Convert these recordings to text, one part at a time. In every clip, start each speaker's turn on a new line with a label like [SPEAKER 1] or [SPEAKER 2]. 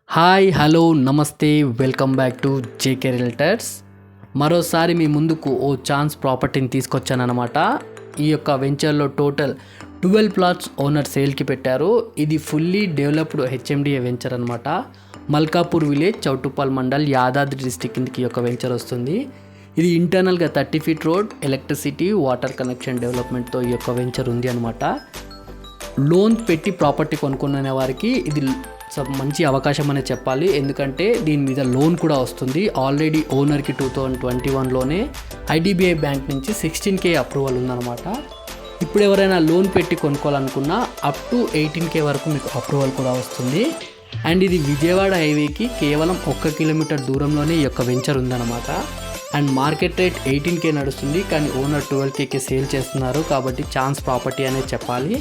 [SPEAKER 1] Hi hello నమస్తే welcome back to JK realtors. మరోసారి మీ ముందుకు ఓ ఛాన్స్ ప్రాపర్టీని తీసుకొచ్చానమాట. ఈ యొక్క వెంచర్లో టోటల్ 12 ప్లాట్స్ ఓనర్ సేల్కి పెట్టారు. ఇది ఫుల్లీ డెవలప్డ్ హెచ్ఎండిఏ వెంచర్ అనమాట. మల్కాపూర్ విలేజ్, చౌటుప్పల్ మండల్, యాదాద్రి డిస్టిక్ కిందకి ఈ యొక్క వెంచర్ వస్తుంది. ఇది ఇంటర్నల్గా 30 feet road, electricity, water connection డెవలప్మెంట్తో ఈ యొక్క వెంచర్ ఉంది అనమాట. లోన్ పెట్టి ప్రాపర్టీ కొనుక్కునే వారికి ఇది మంచి అవకాశం అనే చెప్పాలి. ఎందుకంటే దీని మీద లోన్ కూడా వస్తుంది. ఆల్రెడీ ఓనర్కి 2021లోనే ఐడిబిఐ బ్యాంక్ నుంచి 16K అప్రూవల్ ఉందన్నమాట. ఇప్పుడు ఎవరైనా లోన్ పెట్టి కొనుక్కోవాలనుకున్నా అప్ టు 18K వరకు మీకు అప్రూవల్ కూడా వస్తుంది. అండ్ ఇది విజయవాడ హైవేకి కేవలం 1 కిలోమీటర్ దూరంలోనే ఈ యొక్క వెంచర్ ఉందన్నమాట. అండ్ మార్కెట్ రేట్ 18K నడుస్తుంది, కానీ ఓనర్ 12Kకి సేల్ చేస్తున్నారు. కాబట్టి ఛాన్స్ ప్రాపర్టీ అనేది చెప్పాలి.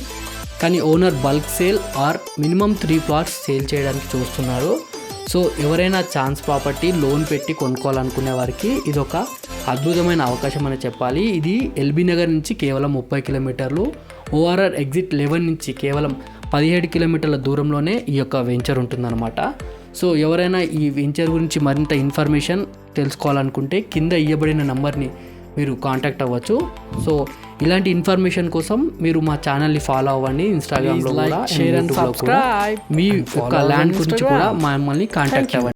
[SPEAKER 1] కానీ owner bulk sale are minimum 3 plots sale చేయడానికి చూస్తున్నారు. సో ఎవరైనా ఛాన్స్ ప్రాపర్టీ లోన్ పెట్టి కొనుక్కోవాలనుకునే వారికి ఇది ఒక అద్భుతమైన అవకాశం అని చెప్పాలి. ఇది ఎల్బీ నగర్ నుంచి కేవలం 30 కిలోమీటర్లు, ఓఆర్ఆర్ ఎగ్జిట్ 11 నుంచి కేవలం 17 కిలోమీటర్ల దూరంలోనే ఈ యొక్క వెంచర్ ఉంటుందన్నమాట. సో ఎవరైనా ఈ వెంచర్ గురించి మరింత ఇన్ఫర్మేషన్ తెలుసుకోవాలనుకుంటే కింద ఇవ్వబడిన నంబర్ని మీరు కాంటాక్ట్ అవ్వచ్చు. సో ఇలాంటి ఇన్ఫర్మేషన్ కోసం మీరు మా ఛానల్ని ఫాలో అవ్వండి. ఇన్స్టాగ్రామ్లో కూడా, షేర్ అండ్ సబ్స్క్రైబ్. మీ యొక్క ల్యాండ్ గురించి కూడా మమ్మల్ని కాంటాక్ట్ అవ్వండి.